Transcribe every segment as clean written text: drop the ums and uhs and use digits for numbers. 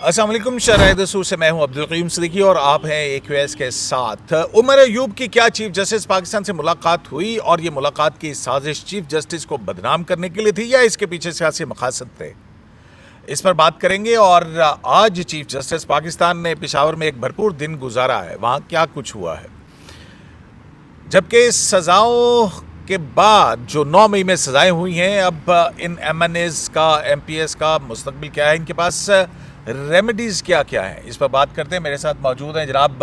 السلام علیکم، شرح دستور سے میں ہوں عبدالقیوم صدیقی اور آپ ہیں AQS کے ساتھ۔ عمر ایوب کی کیا چیف جسٹس پاکستان سے ملاقات ہوئی اور یہ ملاقات کی سازش چیف جسٹس کو بدنام کرنے کے لیے تھی یا اس کے پیچھے سیاسی مقاصد تھے؟ اس پر بات کریں گے۔ اور آج چیف جسٹس پاکستان نے پشاور میں ایک بھرپور دن گزارا ہے، وہاں کیا کچھ ہوا ہے، جبکہ سزاؤں کے بعد جو 9 مئی میں سزائیں ہوئی ہیں، اب ان MNAs کا MPS کا مستقبل کیا ہے، ان کے پاس ریمیڈیز کیا کیا ہیں، اس پر بات کرتے ہیں۔ میرے ساتھ موجود ہیں جناب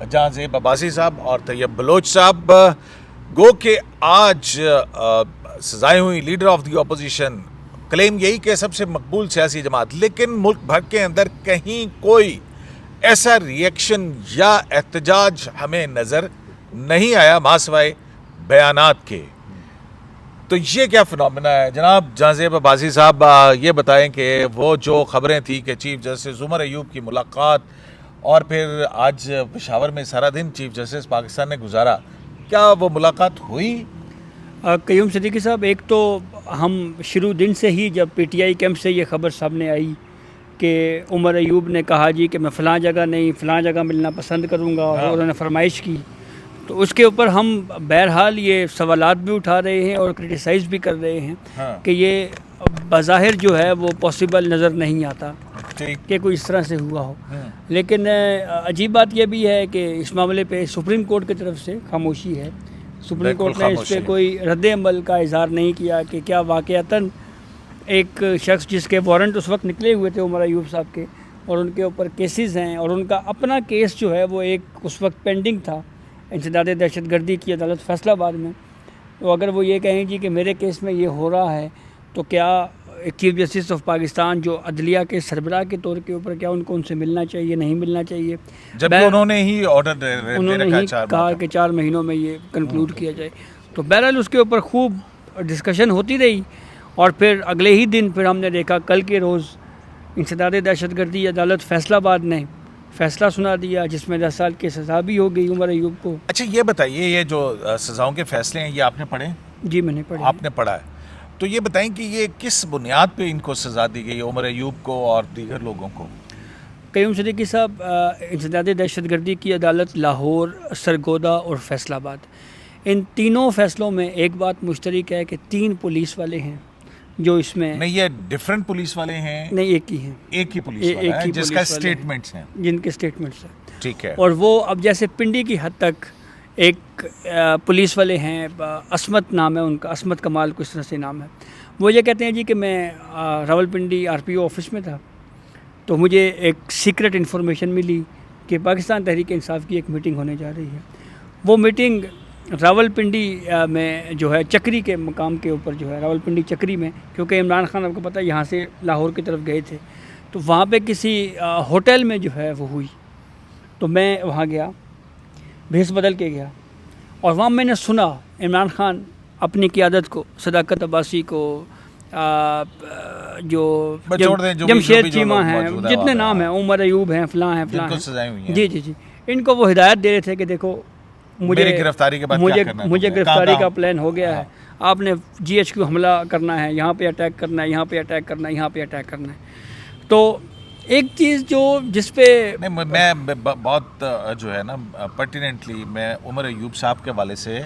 جہاں زیب عباسی صاحب اور طیب بلوچ صاحب۔ گو کہ آج سزائیں ہوئی لیڈر آف دی اپوزیشن، کلیم یہی کہ سب سے مقبول سیاسی جماعت، لیکن ملک بھر کے اندر کہیں کوئی ایسا ریئیکشن یا احتجاج ہمیں نظر نہیں آیا ماسوائے بیانات کے۔ تو یہ کیا فنومینا ہے جناب جہاں زیب عباسی صاحب؟ یہ بتائیں کہ وہ جو خبریں تھیں کہ چیف جسٹس عمر ایوب کی ملاقات اور پھر آج پشاور میں سارا دن چیف جسٹس پاکستان نے گزارا، کیا وہ ملاقات ہوئی؟ قیوم صدیقی صاحب، ایک تو ہم شروع دن سے ہی جب PTI کیمپ سے یہ خبر سامنے آئی کہ عمر ایوب نے کہا جی کہ میں فلاں جگہ نہیں فلاں جگہ ملنا پسند کروں گا، اور انہوں نے فرمائش کی، تو اس کے اوپر ہم بہرحال یہ سوالات بھی اٹھا رہے ہیں اور کرٹیسائز بھی کر رہے ہیں کہ یہ بظاہر جو ہے وہ پاسبل نظر نہیں آتا کہ کوئی اس طرح سے ہوا ہو۔ لیکن عجیب بات یہ بھی ہے کہ اس معاملے پہ سپریم کورٹ کی طرف سے خاموشی ہے۔ سپریم کورٹ نے اس پہ کوئی رد عمل کا اظہار نہیں کیا کہ کیا واقعتاً ایک شخص جس کے وارنٹ اس وقت نکلے ہوئے تھے عمر ایوب صاحب کے، اور ان کے اوپر کیسز ہیں، اور ان کا اپنا کیس جو ہے وہ ایک اس وقت پینڈنگ تھا انسداد دہشت گردی کی عدالت فیصل آباد میں، تو اگر وہ یہ کہیں جی کہ میرے کیس میں یہ ہو رہا ہے، تو کیا چیف جسٹس آف پاکستان جو عدلیہ کے سربراہ کے طور کے اوپر کیا ان کو ان سے ملنا چاہیے، نہیں ملنا چاہیے؟ جبکہ انہوں نے ہی آرڈر انہوں نے ہی کہا کہ 4 مہینوں میں یہ کنکلوڈ کیا جائے۔ تو بہرحال اس کے اوپر خوب ڈسکشن ہوتی رہی، اور پھر اگلے ہی دن پھر ہم نے دیکھا کل کے روز انسداد دہشت گردی عدالت فیصل آباد نے فیصلہ سنا دیا جس میں 10 سال کی سزا بھی ہو گئی عمر ایوب کو۔ اچھا یہ بتائیے، یہ جو سزاؤں کے فیصلے ہیں یہ آپ نے پڑھے؟ جی میں نے پڑھا۔ آپ نے پڑھا ہے، تو یہ بتائیں کہ یہ کس بنیاد پہ ان کو سزا دی گئی، عمر ایوب کو اور دیگر لوگوں کو؟ قیوم صدیقی صاحب، انسداد دہشت گردی کی عدالت لاہور، سرگودا اور فیصل آباد، ان تینوں فیصلوں میں ایک بات مشترک ہے کہ 3 پولیس والے ہیں جو اس میں نہیں، یہ ڈیفرنٹ پولیس والے ہیں؟ نہیں، ایک ہی ہیں، ایک ہی پولیس والا ہے جس کا سٹیٹمنٹس ہیں، جن کے سٹیٹمنٹس ہیں، ٹھیک ہے۔ اور وہ اب جیسے پنڈی کی حد تک ایک پولیس والے ہیں، عصمت نام ہے ان کا، عصمت کمال کو اس طرح سے نام ہے، وہ یہ کہتے ہیں جی کہ میں راولپنڈی RPO آفس میں تھا، تو مجھے ایک سیکرٹ انفارمیشن ملی کہ پاکستان تحریک انصاف کی ایک میٹنگ ہونے جا رہی ہے۔ وہ میٹنگ راولپنڈی میں جو ہے چکری کے مقام کے اوپر جو ہے، راولپنڈی چکری میں، کیونکہ عمران خان آپ کو پتہ ہے یہاں سے لاہور کی طرف گئے تھے، تو وہاں پہ کسی ہوٹل میں جو ہے وہ ہوئی، تو میں وہاں گیا، بھیس بدل کے گیا، اور وہاں میں نے سنا عمران خان اپنی قیادت کو، صداقت عباسی کو، جو جمشید چیمہ ہیں، جتنے نام ہیں، عمر ایوب ہیں، فلاں ہیں، فلاں ہیں، جی جی جی، ان کو وہ ہدایت دے رہے تھے کہ دیکھو مجھے گرفتاری کا پلان ہو گیا ہے، آپ نے GHQ حملہ کرنا ہے، یہاں پہ اٹیک کرنا ہے، یہاں پہ اٹیک کرنا ہے، یہاں پہ اٹیک کرنا ہے۔ تو ایک چیز جو جس پہ میں بہت جو ہے نا پرٹیننٹلی میں عمر ایوب صاحب کے حوالے سے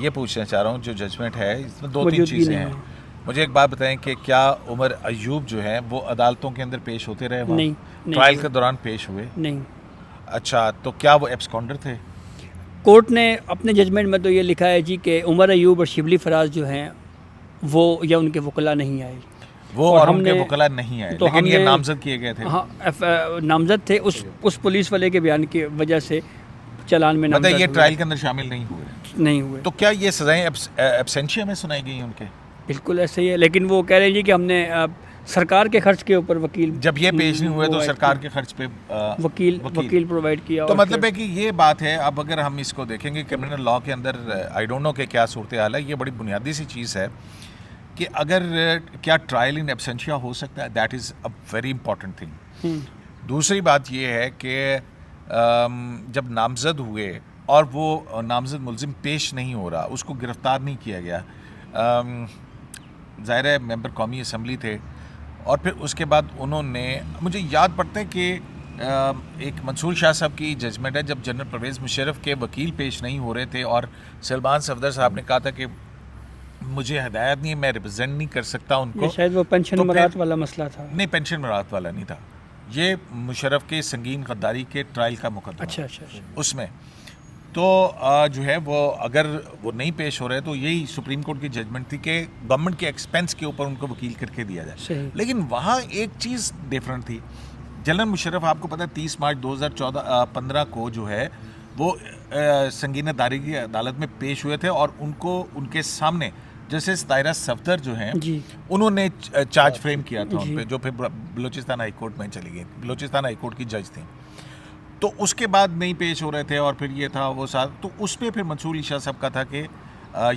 یہ پوچھنا چاہ رہا ہوں، جو ججمنٹ ہے اس میں 2-3 چیزیں ہیں۔ مجھے ایک بات بتائیں کہ کیا عمر ایوب جو ہے وہ عدالتوں کے اندر پیش ہوتے رہے؟ نہیں، ٹرائل کے دوران پیش ہوئے؟ نہیں۔ اچھا، تو کیا وہ ایبسکونڈر تھے؟ کورٹ نے اپنے ججمنٹ میں تو یہ لکھا ہے جی کہ عمر ایوب اور شبلی فراز جو ہیں وہ یا ان کے وکلاء نہیں آئے، وہ اور ان کے وکلاء نہیں آئے، لیکن یہ نامزد کیے گئے تھے؟ ہاں، نامزد تھے، اس پولیس والے کے بیان کی وجہ سے چلان میں نامزد یہ ٹرائل کے اندر شامل نہیں ہوئے۔ تو کیا یہ سزائیں ایبسینشیا میں سنائی گئی ان کے؟ بالکل ایسے ہی ہے، لیکن وہ کہہ رہے ہیں جی کہ ہم نے سرکار کے خرچ کے اوپر وکیل، جب یہ پیش نہیں ہوئے تو سرکار کے خرچ پہ وکیل پرووائڈ کیا۔ تو مطلب ہے کہ یہ بات ہے، اب اگر ہم اس کو دیکھیں گے کرمنل لاء کے اندر، آئی ڈونٹ نو کہ کیا صورتحال ہے، یہ بڑی بنیادی سی چیز ہے کہ اگر کیا ٹرائل ان ایبسینشیا ہو سکتا ہے، that is a very important thing. دوسری بات یہ ہے کہ جب نامزد ہوئے اور وہ نامزد ملزم پیش نہیں ہو رہا، اس کو گرفتار نہیں کیا گیا، ظاہر ہے ممبر قومی اسمبلی تھے اور پھر اس کے بعد انہوں نے, مجھے یاد پڑتا ہے کہ ایک منصور شاہ صاحب کی ججمنٹ ہے جب جنرل پرویز مشرف کے وکیل پیش نہیں ہو رہے تھے اور سلمان صفدر صاحب نے کہا تھا کہ مجھے ہدایت نہیں ہے, میں ریپرزینٹ نہیں کر سکتا ان کو. شاید وہ پینشن مراد والا مسئلہ تھا. نہیں, پینشن مراد والا نہیں تھا, یہ مشرف کے سنگین غداری کے ٹرائل کا مقدمہ. اچھا. اس میں تو جو ہے وہ اگر وہ نہیں پیش ہو رہے تو یہی سپریم کورٹ کی ججمنٹ تھی کہ گورنمنٹ کے ایکسپینس کے اوپر ان کو وکیل کر کے دیا جائے. لیکن وہاں ایک چیز ڈیفرنٹ تھی. جنرل مشرف آپ کو پتہ ہے 30 مارچ 2015 کو جو ہے وہ سنگین داری کی عدالت میں پیش ہوئے تھے اور ان کو ان کے سامنے جیسے طاہرہ صفدر جو ہیں انہوں نے چارج فریم کیا تھا ان پہ, جو پھر بلوچستان ہائی کورٹ میں چلی گئی. بلوچستان ہائی کورٹ کی جج تھیں, تو اس کے بعد نہیں پیش ہو رہے تھے اور پھر یہ تھا وہ ساتھ. تو اس پہ پھر منصور علی شاہ صاحب کا تھا کہ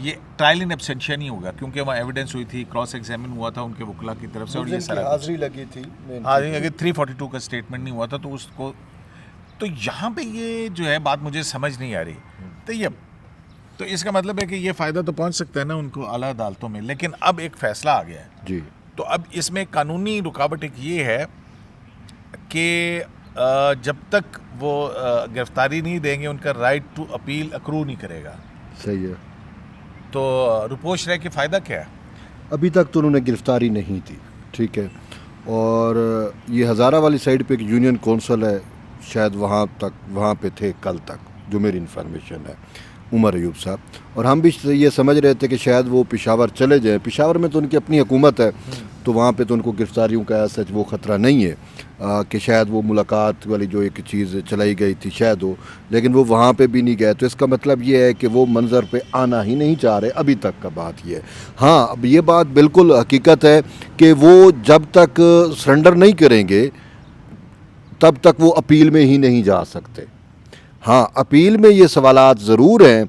یہ ٹرائل ان ایبسینشیا نہیں ہوگا کیونکہ وہاں ایویڈنس ہوئی تھی, کراس ایگزامن ہوا تھا ان کے وکلا کی طرف سے اور یہ سارا حاضری لگی تھی. اگر 342 کا اسٹیٹمنٹ نہیں ہوا تھا تو اس کو, تو یہاں پہ یہ جو ہے بات مجھے سمجھ نہیں آ رہی. تو اس کا مطلب ہے کہ یہ فائدہ تو پہنچ سکتا ہے نا ان کو اعلیٰ عدالتوں میں, لیکن اب ایک فیصلہ آ گیا ہے جی. تو اب اس میں قانونی رکاوٹ ایک یہ ہے کہ جب تک وہ گرفتاری نہیں دیں گے ان کا رائٹ ٹو اپیل اکرو نہیں کرے گا. صحیح ہے. تو رپوش رائے کے فائدہ کیا ہے؟ ابھی تک تو انہوں نے گرفتاری نہیں دی, ٹھیک ہے, اور یہ ہزارہ والی سائڈ پہ ایک یونین کونسل ہے, شاید وہاں پہ تھے کل تک جو میری انفارمیشن ہے, عمر ایوب صاحب, اور ہم بھی یہ سمجھ رہے تھے کہ شاید وہ پشاور چلے جائیں. پشاور میں تو ان کی اپنی حکومت ہے تو وہاں پہ تو ان کو گرفتاریوں کا سچ وہ خطرہ نہیں ہے کہ شاید وہ ملاقات والی جو ایک چیز چلائی گئی تھی شاید ہو, لیکن وہ وہاں پہ بھی نہیں گئے. تو اس کا مطلب یہ ہے کہ وہ منظر پہ آنا ہی نہیں چاہ رہے ابھی تک کا بات یہ ہے. ہاں, اب یہ بات بالکل حقیقت ہے کہ وہ جب تک سرنڈر نہیں کریں گے تب تک وہ اپیل میں ہی نہیں جا سکتے. ہاں, اپیل میں یہ سوالات ضرور ہیں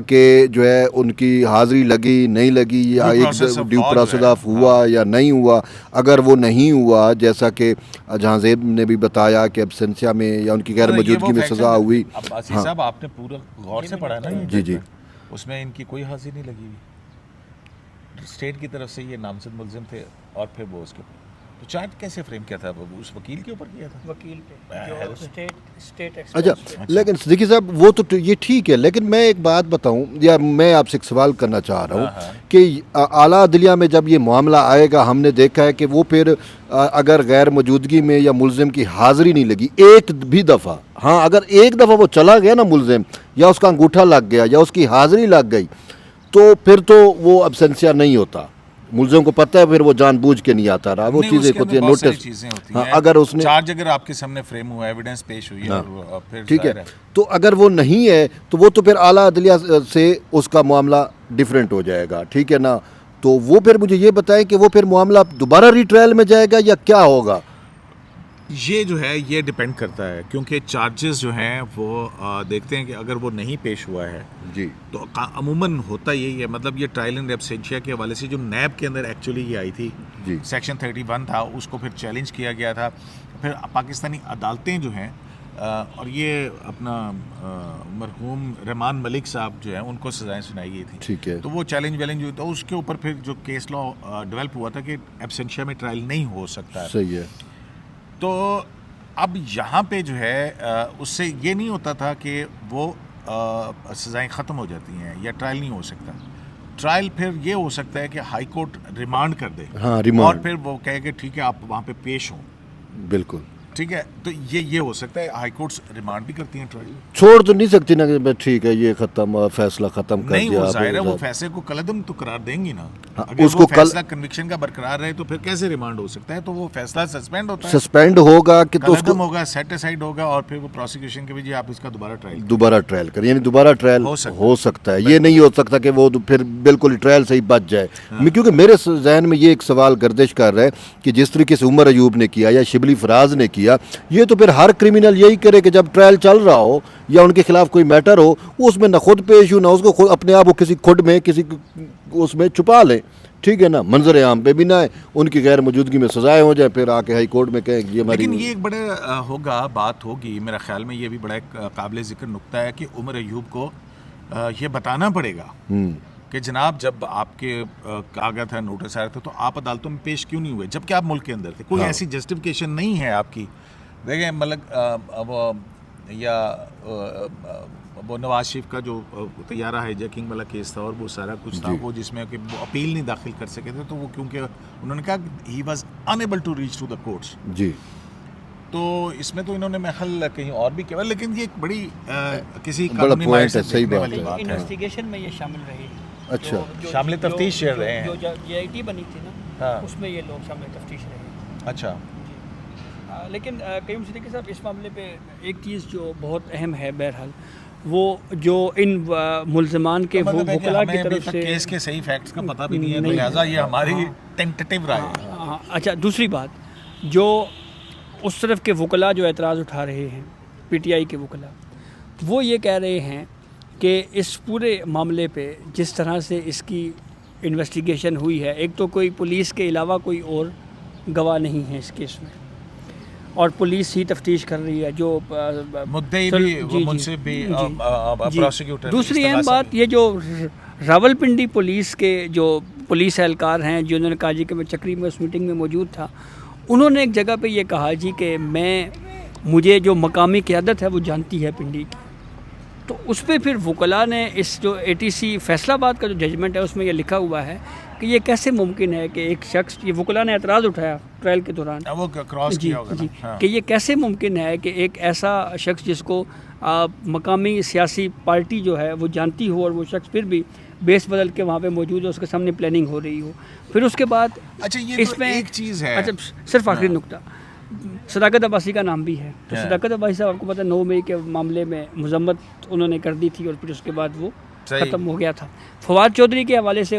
کہ جو ہے ان کی حاضری لگی نہیں لگی یا ایک ڈیو پروسیس آف ہوا یا نہیں ہوا. اگر وہ نہیں ہوا جیسا کہ جہاں زیب نے بھی بتایا کہ ایبسنسیا میں یا ان کی غیر موجودگی میں سزا ہوئی. عزیز صاحب آپ نے پورا غور سے پڑھا نا؟ جی, اس میں ان کی کوئی حاضری نہیں لگی ہوئی, اسٹیٹ کی طرف سے یہ نامزد ملزم تھے اور پھر وہ اس کے تو چارج کیسے فریم کیا تھا؟ اس وکیل کے اوپر کیا تھا, وکیل پہ اسٹیٹ. اچھا, لیکن صدیقی صاحب وہ تو یہ ٹھیک ہے, لیکن میں ایک بات بتاؤں یا میں آپ سے ایک سوال کرنا چاہ رہا ہوں کہ اعلیٰ عدلیہ میں جب یہ معاملہ آئے گا, ہم نے دیکھا ہے کہ وہ پھر اگر غیر موجودگی میں یا ملزم کی حاضری نہیں لگی ایک بھی دفعہ, ہاں اگر ایک دفعہ وہ چلا گیا نا ملزم, یا اس کا انگوٹھا لگ گیا یا اس کی حاضری لگ گئی, تو پھر تو وہ ایبسنسیا نہیں ہوتا. ملزم کو پتہ ہے پھر وہ جان بوجھ کے نہیں آتا رہا. وہ چیزیں ہوتی ہیں, نوٹس. ہاں, اگر اس نے چارج اگر آپ کے سامنے فریم ہوا, ایویڈنس پیش ہوئی ہے, پھر ٹھیک ہے, تو اگر وہ نہیں ہے تو وہ تو پھر اعلیٰ عدلیہ سے اس کا معاملہ ڈیفرنٹ ہو جائے گا, ٹھیک ہے نا. تو وہ پھر مجھے یہ بتائیں کہ وہ پھر معاملہ دوبارہ ری ٹرائل میں جائے گا یا کیا ہوگا؟ یہ جو ہے یہ ڈیپینڈ کرتا ہے کیونکہ چارجز جو ہیں وہ دیکھتے ہیں کہ اگر وہ نہیں پیش ہوا ہے جی تو عموماً ہوتا یہی ہے. مطلب یہ ٹرائل ان ایبسینشیا کے حوالے سے جو نیب کے اندر ایکچولی یہ آئی تھی جی, سیکشن 31 تھا, اس کو پھر چیلنج کیا گیا تھا. پھر پاکستانی عدالتیں جو ہیں اور یہ اپنا مرحوم رحمان ملک صاحب جو ہیں ان کو سزائیں سنائی گئی تھیں, ٹھیک ہے, تو وہ چیلنج ویلنج ہوئی, تو اس کے اوپر پھر جو کیس لا ڈیولپ ہوا تھا کہ ایبسینشیا میں ٹرائل نہیں ہو سکتا ہے. صحیح ہے. تو اب یہاں پہ جو ہے اس سے یہ نہیں ہوتا تھا کہ وہ سزائیں ختم ہو جاتی ہیں یا ٹرائل نہیں ہو سکتا. ٹرائل پھر یہ ہو سکتا ہے کہ ہائی کورٹ ریمانڈ کر دے, ہاں ریمانڈ, اور پھر وہ کہے کہ ٹھیک ہے آپ وہاں پہ پیش ہوں. بالکل ٹھیک ہے, تو یہ ہو سکتا ہے. ہائی کورٹس ریمانڈ بھی کرتی ہیں ٹرائل, چھوڑ تو نہیں سکتی نا کہ ٹھیک ہے یہ ختم, فیصلہ ختم کر نہیں. دیا. وہ ظاہر ہے وہ فیصلے کو کلعدم تو قرار دیں گی نا. اگر اس کو فیصلہ کنوکشن کا برقرار رہے تو پھر کیسے ریمانڈ ہو سکتا ہے؟ تو وہ فیصلہ سسپینڈ ہوتا ہے, سسپینڈ ہوگا کہ تو اس کو ہوگا, سیٹ اسائڈ ہوگا, اور پھر وہ پروسیکیوشن کے بھی آپ اس کا دوبارہ ٹرائل کریں, یعنی دوبارہ ٹرائل ہو سکتا ہے. یہ نہیں ہو سکتا کہ وہ پھر بالکل ٹرائل سے ہی بچ جائے. کیونکہ میرے ذہن میں یہ ایک سوال گردش کر رہا ہے کہ جس طریقے سے عمر ایوب نے کیا یا شبلی فراز نے کیا, یہ تو پھر ہر کرمنل یہی کرے کہ جب ٹرائل چل رہا ہو یا ان کے خلاف کوئی میٹر ہو, وہ اس میں نہ خود پیش ہو نہ اس کو خود اپنے آپ کو کسی کھڈ میں کسی اس میں چھپا لیں, ٹھیک ہے نا, منظر عام پہ بھی نہ آئے, ان کی غیر موجودگی میں سزائیں ہو جائیں, پھر آ کے ہائی کورٹ میں کہیں یہ ہماری. لیکن یہ ایک بڑا ہوگا بات ہوگی میرا خیال میں, یہ بھی بڑا ایک قابل ذکر نقطہ ہے کہ عمر ایوب کو یہ بتانا پڑے گا کہ جناب جب آپ کے کہا گیا تھا نوٹس آیا تھا تو آپ عدالتوں میں پیش کیوں نہیں ہوئے جبکہ آپ ملک کے اندر تھے؟ کوئی ایسی جسٹیفیکیشن نہیں ہے آپ کی. دیکھیں مطلب وہ یا وہ نواز شریف کا جو طیارہ ہائی جیکنگ والا کیس تھا اور وہ سارا کچھ تھا وہ جس میں کہ وہ اپیل نہیں داخل کر سکے تھے تو وہ کیونکہ انہوں نے کہا he was unable to reach to the courts. جی تو اس میں تو انہوں نے محل کہیں اور بھی کیا لیکن یہ ایک بڑی کسی بڑا قانونی پوائنٹ ہے. صحیح دیکھنے بات والی ہے. بات ہے. انویسٹیگیشن میں یہ شامل رہے. اچھا شامل تفتیش رہے ہیں. جو جے آئی ٹی بنی تھی نا اس میں یہ لوگ شامل تفتیش رہے. اچھا لیکن قیوم صدیقی صاحب اس معاملے پہ ایک چیز جو بہت اہم ہے بہرحال وہ جو ان ملزمان کے وکلاء کی طرف سے کیس کے صحیح فیکٹس کا پتہ بھی نہیں ہے تو لہٰذا یہ ہماری ٹینٹیٹیو رائے ہے. اچھا دوسری بات جو اس طرف کے وکلاء جو اعتراض اٹھا رہے ہیں پی ٹی آئی کے وکلاء وہ یہ کہہ رہے ہیں کہ اس پورے معاملے پہ جس طرح سے اس کی انویسٹیگیشن ہوئی ہے ایک تو کوئی پولیس کے علاوہ کوئی اور گواہ نہیں ہے اس کیس میں اور پولیس ہی تفتیش کر رہی ہے جو مدعی بھی منصف بھی پروسیکیوٹر. دوسری اہم بات یہ جو راولپنڈی پولیس کے جو پولیس اہلکار ہیں جنہوں نے کہا جی کہ میں چکری میں اس میٹنگ میں موجود تھا انہوں نے ایک جگہ پہ یہ کہا جی کہ مجھے جو مقامی قیادت ہے وہ جانتی ہے پنڈی کی. تو اس پہ پھر وکلاء نے اس جو اے ٹی سی فیصلہ آباد کا جو ججمنٹ ہے اس میں یہ لکھا ہوا ہے کہ یہ کیسے ممکن ہے کہ ایک شخص یہ وکلاء نے اعتراض اٹھایا ٹرائل کے دوران وہ کراس کیا ہوگا کہ یہ کیسے ممکن ہے کہ ایک ایسا شخص جس کو مقامی سیاسی پارٹی جو ہے وہ جانتی ہو اور وہ شخص پھر بھی بیس بدل کے وہاں پہ موجود ہے اس کے سامنے پلاننگ ہو رہی ہو. پھر اس کے بعد اچھا یہ اس میں ایک چیز ہے. اچھا صرف آخری نقطہ صداقت عباسی کا نام بھی ہے تو صداقت عباسی صاحب آپ کو پتہ 9 مئی کے معاملے میں مذمت انہوں نے کر دی تھی اور پھر اس کے بعد وہ ختم ہو گیا تھا. فواد چودھری کے حوالے سے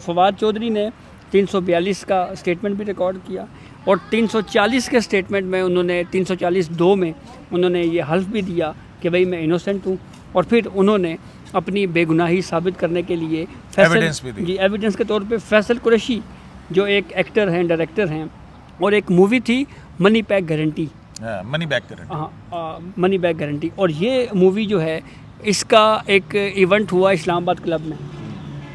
فواد چودھری نے 342 کا اسٹیٹمنٹ بھی ریکارڈ کیا اور 340 کے اسٹیٹمنٹ میں انہوں نے 340(2) میں انہوں نے یہ حلف بھی دیا کہ بھئی میں انوسنٹ ہوں اور پھر انہوں نے اپنی بے گناہی ثابت کرنے کے لیے ایویڈنس کے طور پہ فیصل قریشی جو ایک ایکٹر ہیں ڈائریکٹر ہیں اور ایک مووی تھی money back guarantee money back guarantee اور یہ مووی جو ہے اس کا ایک ایونٹ ہوا اسلام آباد کلب میں.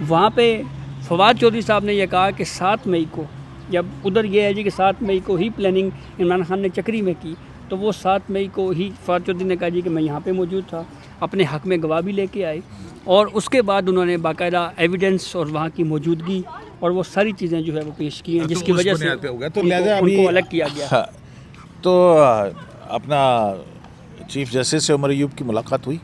وہاں پہ فواد چودھری صاحب نے یہ کہا کہ 7 مئی کو جب ادھر یہ ہے جی کہ 7 مئی کو ہی پلاننگ عمران خان نے چکری میں کی تو وہ 7 مئی کو ہی فواد چودھری نے کہا جی کہ میں یہاں پہ موجود تھا اپنے حق میں گواہ بھی لے کے آئے اور اس کے بعد انہوں نے باقاعدہ ایویڈنس اور وہاں کی موجودگی اور وہ ساری چیزیں جو ہے وہ پیش کی ہیں جس کی وجہ سے ان کو الگ کیا گیا. تو اپنا چیف جسٹس سے عمر ایوب کی ملاقات ہوئی.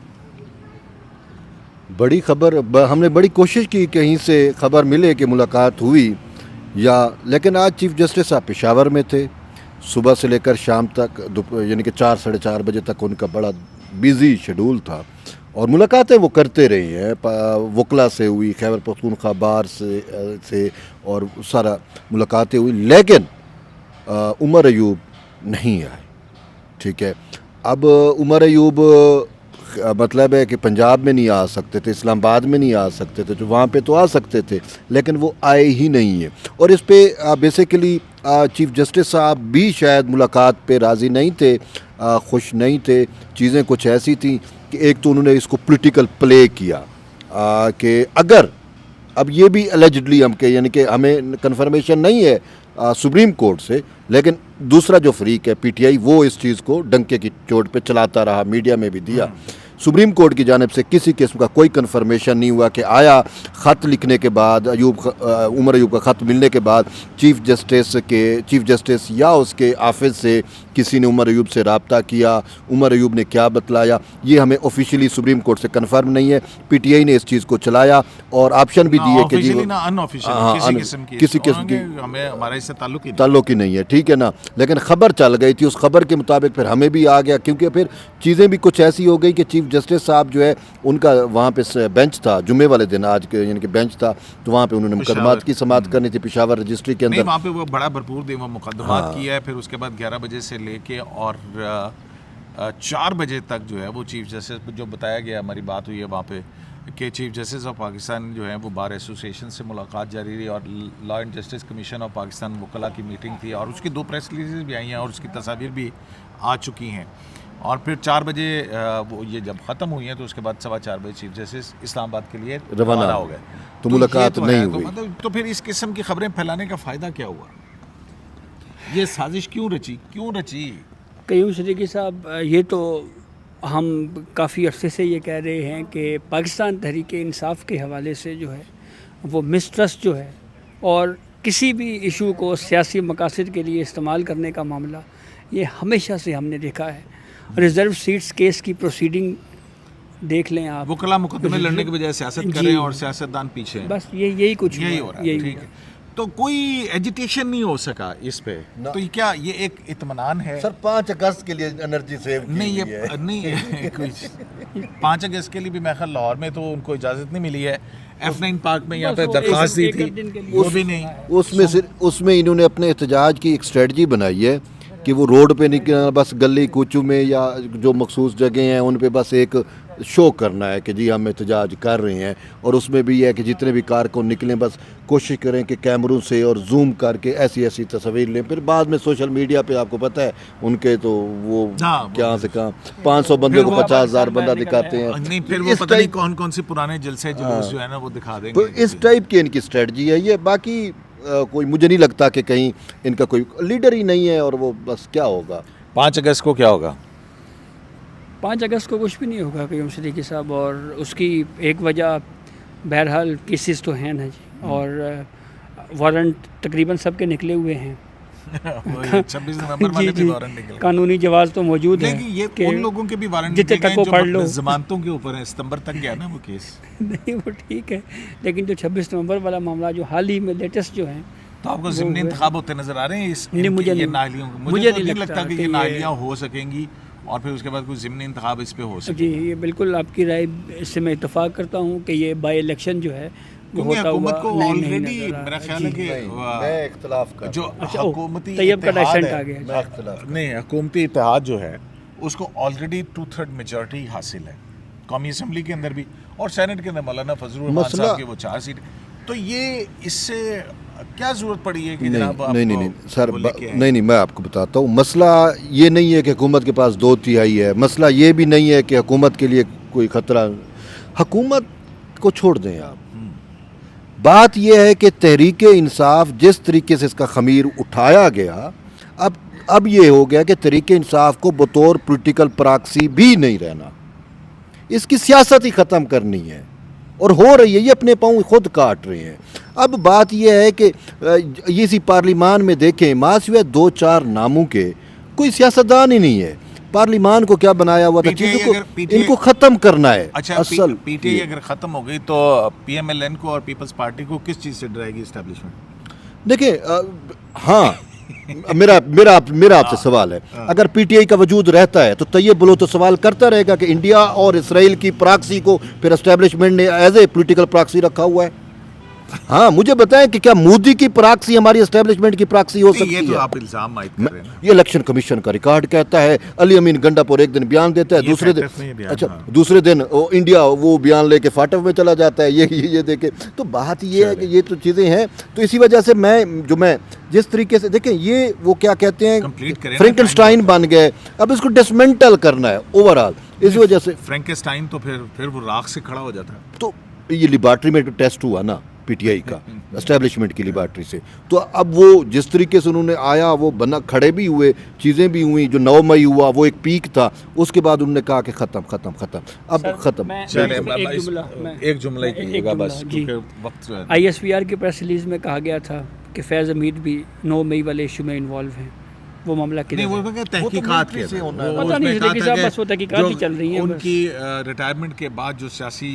بڑی خبر ہم نے بڑی کوشش کی کہیں سے خبر ملے کہ ملاقات ہوئی لیکن آج چیف جسٹس صاحب پشاور میں تھے صبح سے لے کر شام تک یعنی کہ 4 ساڑھے 4 بجے تک ان کا بڑا بیزی شیڈول تھا اور ملاقاتیں وہ کرتے رہے ہیں. وکلا سے ہوئی خیبر پختونخوا بار سے اور سارا ملاقاتیں ہوئی لیکن عمر ایوب نہیں آئے. ٹھیک ہے اب عمر ایوب مطلب ہے کہ پنجاب میں نہیں آ سکتے تھے اسلام آباد میں نہیں آ سکتے تھے جو وہاں پہ تو آ سکتے تھے لیکن وہ آئے ہی نہیں ہیں اور اس پہ بیسیکلی چیف جسٹس صاحب بھی شاید ملاقات پہ راضی نہیں تھے خوش نہیں تھے. چیزیں کچھ ایسی تھیں کہ ایک تو انہوں نے اس کو پولیٹیکل پلے کیا کہ اگر اب یہ بھی الجڈلی ہم کہ یعنی کہ ہمیں کنفرمیشن نہیں ہے سپریم کورٹ سے لیکن دوسرا جو فریق ہے پی ٹی آئی وہ اس چیز کو ڈنکے کی چوٹ پہ چلاتا رہا میڈیا میں بھی دیا. سپریم کورٹ کی جانب سے کسی قسم کا کوئی کنفرمیشن نہیں ہوا کہ آیا خط لکھنے کے بعد عمر ایوب کا خط ملنے کے بعد چیف جسٹس یا اس کے آفس سے کسی نے عمر ایوب سے رابطہ کیا عمر ایوب نے کیا بتلایا یہ ہمیں آفیشیلی سپریم کورٹ سے کنفرم نہیں ہے. پی ٹی آئی نے اس چیز کو چلایا اور آپشن بھی دیے کہ کسی قسم کی ہمارا اس سے تعلق ہی نہیں ہے. ٹھیک ہے نا لیکن خبر چل گئی تھی اس خبر کے مطابق پھر ہمیں بھی آ گیا کیونکہ پھر چیزیں بھی کچھ ایسی ہو گئی کہ چیف جسٹس صاحب جو ہے ان کا وہاں پہ بینچ تھا جمعے والے دن آج کے یعنی کہ بینچ تھا تو وہاں پہ انہوں نے مقدمات کی سماعت کرنی تھی پشاور رجسٹری کے اندر. وہاں پہ وہ بڑا بھرپور دن وہ مقدمات کیا ہے پھر اس کے بعد 11 بجے سے لے کے اور 4 بجے تک جو ہے وہ چیف جسٹس جو بتایا گیا ہماری بات ہوئی ہے وہاں پہ کہ چیف جسٹس آف پاکستان جو ہیں وہ بار ایسوسیشن سے ملاقات جاری رہی اور law and justice commission of Pakistan وکلاء کی میٹنگ تھی اور اس کی 2 پریس ریلیزز بھی آئی ہیں اور اس کی تصاویر بھی آ چکی ہیں. اور پھر 4 بجے وہ یہ جب ختم ہوئی ہیں تو اس کے بعد 4:15 بجے چیف جسٹس اسلام آباد کے لیے روانہ ہو گئے. تو ملاقات نہیں ہوئی. تو پھر اس قسم کی خبریں پھیلانے کا فائدہ کیا ہوا؟ یہ سازش کیوں رچی؟ قیوم صدیقی صاحب، یہ تو ہم کافی عرصے سے یہ کہہ رہے ہیں کہ پاکستان تحریک انصاف کے حوالے سے جو ہے وہ مسٹرسٹ جو ہے اور کسی بھی ایشو کو سیاسی مقاصد کے لیے استعمال کرنے کا معاملہ یہ ہمیشہ سے ہم نے دیکھا ہے. ریزرو سیٹس کیس کی پروسیڈنگ دیکھ لیں آپ، وکلا مقدمے لڑنے کے بجائے سیاست کر رہے ہیں اور سیاستدان پیچھے ہیں. بس یہی کچھ یہی ہو رہا ہے. ٹھیک ہے، تو کوئی ایجیٹیشن نہیں ہو سکا اس پہ. تو یہ کیا یہ ایک اطمینان ہے؟ سر 5 اگست کے لیے انرجی سیو نہیں، یہ نہیں 5 اگست کے لیے بھی میں خیال لاہور میں تو ان کو اجازت نہیں ملی ہے. F9 پارک میں یہاں پہ درخواست دی تھی، وہ بھی نہیں. اس میں انہوں نے اپنے احتجاج کی ایک اسٹریٹجی بنائی ہے کہ وہ روڈ پہ نکلنا، بس گلی کوچوں میں یا جو مخصوص جگہیں ہیں ان پہ بس ایک شو کرنا ہے کہ جی ہم احتجاج کر رہے ہیں. اور اس میں بھی یہ ہے کہ جتنے بھی کارکن نکلیں بس کوشش کریں کہ کیمروں سے اور زوم کر کے ایسی تصویر لیں. پھر بعد میں سوشل میڈیا پہ آپ کو پتہ ہے ان کے تو وہ کہاں سے کہاں 500 بندے کو 50,000 بندہ دکھاتے ہیں. نہیں، پھر وہ پتہ نہیں کون سی پرانے جلسے جلوس جو ہے نا وہ دکھا دیں گے. تو اس ٹائپ کی ان کی اسٹریٹجی ہے یہ. باقی کوئی مجھے نہیں لگتا کہ کہیں ان کا کوئی لیڈر ہی نہیں ہے. اور وہ بس کیا ہوگا 5 اگست کو کیا ہوگا؟ 5 اگست کو کچھ بھی نہیں ہوگا قیوم صدیقی صاحب. اور اس کی ایک وجہ بہرحال کیسز تو ہیں نا جی، اور وارنٹ تقریباً سب کے نکلے ہوئے ہیں. 26 نومبر والے بھی وارنٹ نکل گئے. قانونی جواز تو موجود ہے. لیکن یہ ان لوگوں کے بھی وارنٹ جتنے تک وہ پڑھ لو ضمانتوں کے اوپر ہے. ستمبر تک گیا نا وہ کیس. نہیں وہ ٹھیک ہے، لیکن جو 26 نومبر والا معاملہ جو حال ہی میں لیٹسٹ جو ہیں، تو آپ کو ضمنی انتخاب ہوتے نظر آ رہے ہیں اس مجھے نااہلیوں کو؟ مجھے نہیں لگتا کہ یہ نااہلیاں ہو سکیں گی اور پھر اس کے بعد کوئی ضمنی انتخاب اس پہ ہو سکے. جی یہ بالکل آپ کی رائے سے میں اتفاق کرتا ہوں کہ یہ بائی الیکشن جو ہے کیونکہ حکومت کو آلریڈی میرا خیال ہے کہ میں اختلاف کا جو حکومتی طیب کا ڈائسنٹ آ گیا نہیں، حکومتی اتحاد جو ہے اس کو آلریڈی 2/3 میجورٹی حاصل ہے قومی اسمبلی کے اندر بھی اور سینٹ کے اندر. مولانا فضل الرحمان صاحب کے وہ 4 سیٹ. تو یہ اس سے کیا ضرورت پڑی ہے کہ جناب آپ نہیں سر نہیں میں آپ کو بتاتا ہوں. مسئلہ یہ نہیں ہے کہ حکومت کے پاس 2/3 ہے. مسئلہ یہ بھی نہیں ہے کہ حکومت کے لیے کوئی خطرہ. حکومت کو چھوڑ دیں آپ. بات یہ ہے کہ تحریک انصاف جس طریقے سے اس کا خمیر اٹھایا گیا، اب یہ ہو گیا کہ تحریک انصاف کو بطور پولیٹیکل پراکسی بھی نہیں رہنا. اس کی سیاست ہی ختم کرنی ہے اور ہو رہی ہے. یہ اپنے پاؤں خود کاٹ رہے ہیں. اب بات یہ ہے کہ اسی پارلیمان میں دیکھیں ماں سوائے 2-4 ناموں کے کوئی سیاستدان ہی نہیں ہے. پارلیمان کو کیا بنایا ہوا تھا؟ چیزوں کو ان کو ختم کرنا ہے. اصل پی ٹی آئی اگر ختم ہو گئی تو پی ایم ایل این کو اور پیپلز پارٹی کو کس چیز سے ڈرائے گی اسٹیبلشمنٹ؟ دیکھیں ہاں میرا آپ سے سوال ہے، اگر پی ٹی آئی کا وجود رہتا ہے تو طیب بلو تو سوال کرتا رہے گا کہ انڈیا اور اسرائیل کی پراکسی کو پھر اسٹیبلشمنٹ نے ایز اے پولیٹیکل پراکسی رکھا ہوا ہے. ہاں مجھے بتائیں کہ کیا مودی کی پراکسی ہماری اسٹیبلشمنٹ کی پراکسی ہو سکتی ہے؟ یہ تو آپ الزام عائد کر رہے ہیں. یہ الیکشن کمیشن کا ریکارڈ کہتا ہے. علی امین گنڈا پور ایک دن بیان دیتا ہے، دوسرے دن انڈیا وہ بیان لے کے فاٹف میں چلا جاتا ہے. یہ دیکھیں تو بات یہ ہے کہ یہ تو چیزیں ہیں. تو اسی وجہ سے میں جس طریقے سے دیکھیں یہ وہ کیا کہتے ہیں فرینکنسٹائن بن گئے. اب اس کو ڈسمنٹل کرنا ہے اوور آل. اس وجہ سے فرینکنسٹائن تو پھر وہ راکھ سے کھڑا ہو جاتا ہے. تو یہ لیبارٹری میں ٹیسٹ ہوا نا پی ٹی آئی کا اسٹیبلشمنٹ کی لیبارٹری سے. تو اب وہ جس طریقے سے انہوں نے آیا وہ بنا کھڑے بھی ہوئے، چیزیں بھی ہوئیں. جو 9 مئی ہوا وہ ایک پیک تھا. اس کے بعد انہوں نے کہا کہ ختم اب ختم. ایک جملہ ہی کیجیے گا بس کیونکہ وقت آئی ایس وی آر کی پریس ریلیز میں کہا گیا تھا کہ فیض حمید بھی 9 مئی والے ایشو میں انوالو ہیں. وہ معاملہ نہیں، وہ تحقیقات کے تحقیقات ہی چل رہی ہیں. ان کی ریٹائرمنٹ کے بعد جو سیاسی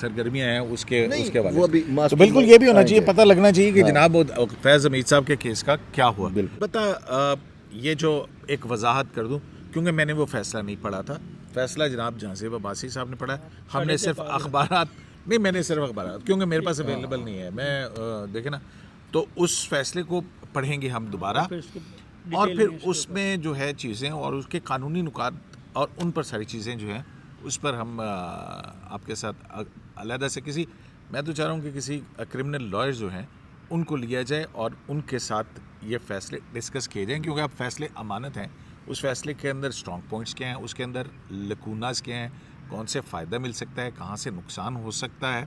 سرگرمیاں ہیں اس کے تو بالکل یہ بھی ہونا چاہیے، پتہ لگنا چاہیے کہ جناب فیض حمید صاحب کے کیس کا کیا ہوا. بتا یہ جو ایک وضاحت کر دوں کیونکہ میں نے وہ فیصلہ نہیں پڑھا تھا. فیصلہ جناب جہاں عباسی صاحب نے پڑھا. ہم نے صرف اخبارات میں نے صرف اخبارات کیونکہ میرے پاس اویلیبل نہیں ہے. میں دیکھیں نا تو اس فیصلے کو پڑھیں گے ہم دوبارہ اور پھر اس میں جو ہے چیزیں اور اس کے قانونی نکات اور ان پر ساری چیزیں جو ہیں اس پر ہم آپ کے ساتھ علیحدہ سے میں تو چاہ رہا ہوں کہ کسی کرمنل لائر جو ہیں ان کو لیا جائے اور ان کے ساتھ یہ فیصلے ڈسکس کیے جائیں کیونکہ اب فیصلے امانت ہیں. اس فیصلے کے اندر اسٹرانگ پوائنٹس کیا ہیں, اس کے اندر لکوناز کیا ہیں, کون سے فائدہ مل سکتا ہے, کہاں سے نقصان ہو سکتا ہے.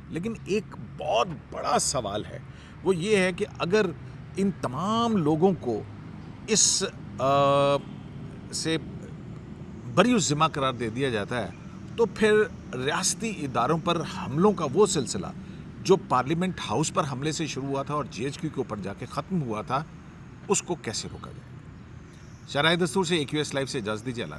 لیکن ایک بہت بڑا سوال ہے, وہ یہ ہے کہ اگر ان تمام لوگوں کو اس سے بری الذمہ قرار دے دیا جاتا ہے تو پھر ریاستی اداروں پر حملوں کا وہ سلسلہ جو پارلیمنٹ ہاؤس پر حملے سے شروع ہوا تھا اور جی ایچ کیو کے اوپر جا کے ختم ہوا تھا, اس کو کیسے روکا جائے؟ شرائع دستور سے AQS لائیو سے اجازت دیجیے. اللہ